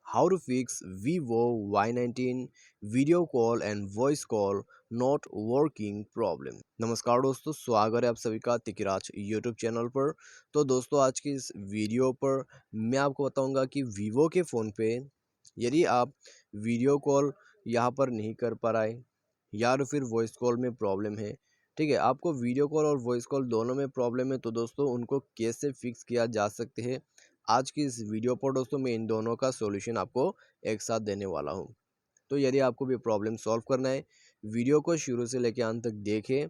How to fix Vivo Y19 video call and voice call not working problem. नमस्कार दोस्तों, स्वागत है आप सभी का तिकिराज यूट्यूब चैनल पर। तो दोस्तों, आज की इस वीडियो पर मैं आपको बताऊंगा कि वीवो के फ़ोन पे यदि आप वीडियो कॉल यहाँ पर नहीं कर पा रहे या तो फिर वॉइस कॉल में प्रॉब्लम है, ठीक है, आपको वीडियो कॉल और वॉइस कॉल दोनों में प्रॉब्लम है, तो दोस्तों उनको कैसे फिक्स किया जा सकते हैं, आज की इस वीडियो पर दोस्तों मैं इन दोनों का सॉल्यूशन आपको एक साथ देने वाला हूं। तो यदि आपको भी प्रॉब्लम सॉल्व करना है, वीडियो को शुरू से लेकर अंत तक देखें।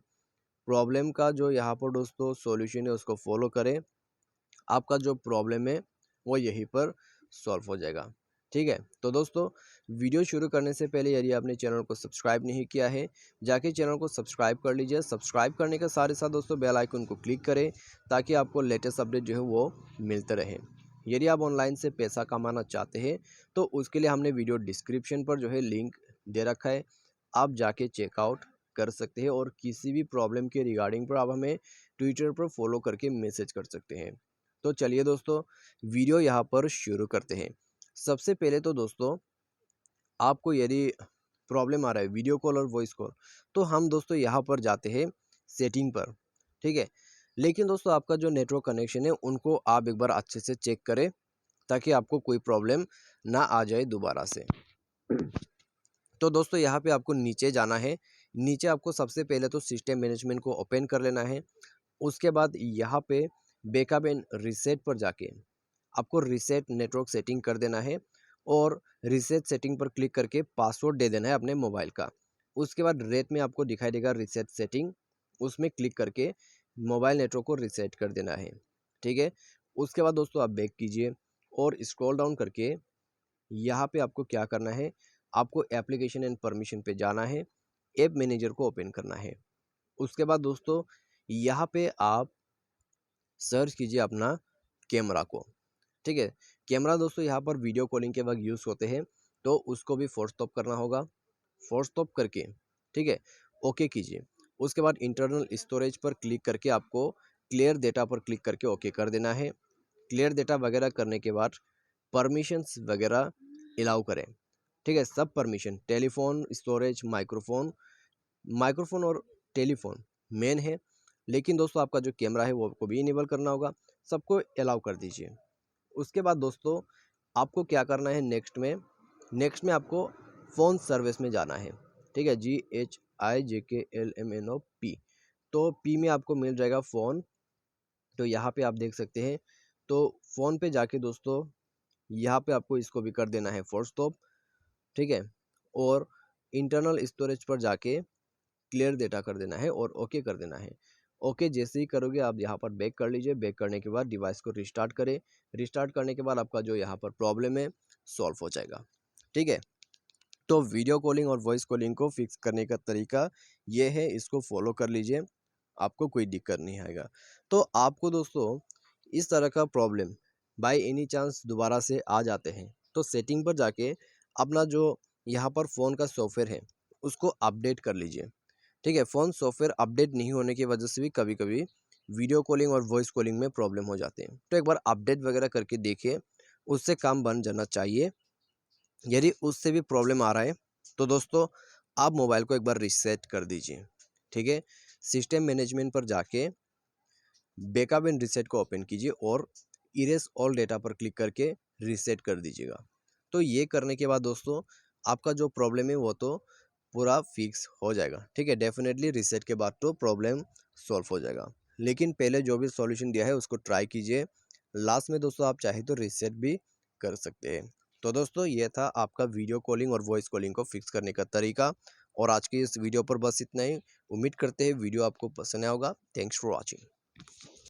प्रॉब्लम का जो यहाँ पर दोस्तों सॉल्यूशन है उसको फॉलो करें, आपका जो प्रॉब्लम है वो यहीं पर सॉल्व हो जाएगा। ठीक है, तो दोस्तों वीडियो शुरू करने से पहले यदि आपने चैनल को सब्सक्राइब नहीं किया है, जाके चैनल को सब्सक्राइब कर लीजिए। सब्सक्राइब करने के साथ ही साथ दोस्तों बेल आइकन को क्लिक करें ताकि आपको लेटेस्ट अपडेट जो है वो मिलते रहे। यदि आप ऑनलाइन से पैसा कमाना चाहते हैं तो उसके लिए हमने वीडियो डिस्क्रिप्शन पर जो है लिंक दे रखा है, आप जाके चेकआउट कर सकते हैं और किसी भी प्रॉब्लम के रिगार्डिंग पर आप हमें ट्विटर पर फॉलो करके मैसेज कर सकते हैं। तो चलिए दोस्तों वीडियो यहाँ पर शुरू करते हैं। सबसे पहले तो दोस्तों आपको यदि प्रॉब्लम आ रहा है वीडियो कॉल और वॉइस कॉल, तो हम दोस्तों यहाँ पर जाते हैं सेटिंग पर। ठीक है, लेकिन दोस्तों आपका जो नेटवर्क कनेक्शन है उनको आप एक बार अच्छे से चेक करें ताकि आपको कोई प्रॉब्लम ना आ जाए दोबारा से। तो दोस्तों यहाँ पे आपको नीचे जाना है। नीचे आपको सबसे पहले तो सिस्टम मैनेजमेंट को ओपन कर लेना है। उसके बाद यहाँ पे बैकअप एंड रीसेट पर जाके आपको रीसेट नेटवर्क सेटिंग कर देना है और रीसेट सेटिंग पर क्लिक करके पासवर्ड दे देना है अपने मोबाइल का। उसके बाद रेट में आपको दिखाई देगा रीसेट सेटिंग, उसमें क्लिक करके मोबाइल नेटवर्क को रीसेट कर देना है। ठीक है, उसके बाद दोस्तों आप बैक कीजिए और स्क्रॉल डाउन करके यहाँ पे आपको क्या करना है, आपको एप्लीकेशन एंड परमिशन पे जाना है, ऐप मैनेजर को ओपन करना है। उसके बाद दोस्तों यहाँ पे आप सर्च कीजिए अपना कैमरा को। ठीक है, कैमरा दोस्तों यहाँ पर वीडियो कॉलिंग के वक्त यूज़ होते हैं, तो उसको भी फोर्स स्टॉप करना होगा। फोर्स स्टॉप करके ठीक है ओके कीजिए। उसके बाद इंटरनल स्टोरेज पर क्लिक करके आपको क्लियर डेटा पर क्लिक करके ओके कर देना है। क्लियर डेटा वगैरह करने के बाद परमिशंस वगैरह अलाउ करें। ठीक है, सब permission telephone, storage, microphone, microphone और टेलीफोन मेन है, लेकिन दोस्तों आपका जो कैमरा है वो आपको भी इनेबल करना होगा, सबको अलाउ कर दीजिए। उसके बाद दोस्तों आपको क्या करना है, नेक्स्ट में आपको फ़ोन सर्विस में जाना है। ठीक है, GHIJKLMNOP, तो पी में आपको मिल जाएगा फ़ोन। तो यहाँ पे आप देख सकते हैं, तो फ़ोन पे जाके दोस्तों यहाँ पे आपको इसको भी कर देना है फोर्स स्टॉप। ठीक है, और इंटरनल स्टोरेज पर जाके क्लियर डेटा कर देना है और ओके कर देना है। ओके जैसे ही करोगे आप यहाँ पर बैक कर लीजिए। बैक करने के बाद डिवाइस को रिस्टार्ट करें। रिस्टार्ट करने के बाद आपका जो यहाँ पर प्रॉब्लम है सॉल्व हो जाएगा। ठीक है, तो वीडियो कॉलिंग और वॉइस कॉलिंग को फिक्स करने का तरीका ये है, इसको फॉलो कर लीजिए, आपको कोई दिक्कत नहीं आएगा। तो आपको दोस्तों इस तरह का प्रॉब्लम बाय एनी चांस दोबारा से आ जाते हैं, तो सेटिंग पर जाके अपना जो यहाँ पर फ़ोन का सॉफ्टवेयर है उसको अपडेट कर लीजिए। ठीक है, फ़ोन सॉफ्टवेयर अपडेट नहीं होने की वजह से भी कभी कभी वीडियो कॉलिंग और वॉइस कॉलिंग में प्रॉब्लम हो जाते हैं, तो एक बार अपडेट वगैरह करके देखिए, उससे काम बन जाना चाहिए। यदि उससे भी प्रॉब्लम आ रहा है तो दोस्तों आप मोबाइल को एक बार रीसेट कर दीजिए। ठीक है, सिस्टम मैनेजमेंट पर जाके बैकअप एंड रीसेट को ओपन कीजिए और इरेज ऑल डेटा पर क्लिक करके रीसेट कर दीजिएगा। तो ये करने के बाद दोस्तों आपका जो प्रॉब्लम है वो तो पूरा फिक्स हो जाएगा। ठीक है, डेफिनेटली रीसेट के बाद तो प्रॉब्लम सॉल्व हो जाएगा, लेकिन पहले जो भी सॉल्यूशन दिया है उसको ट्राई कीजिए। लास्ट में दोस्तों आप चाहे तो रीसेट भी कर सकते हैं। तो दोस्तों ये था आपका वीडियो कॉलिंग और वॉइस कॉलिंग को फिक्स करने का तरीका, और आज की इस वीडियो पर बस इतना ही। उम्मीद करते हैं वीडियो आपको पसंद आया होगा। Thanks for watching.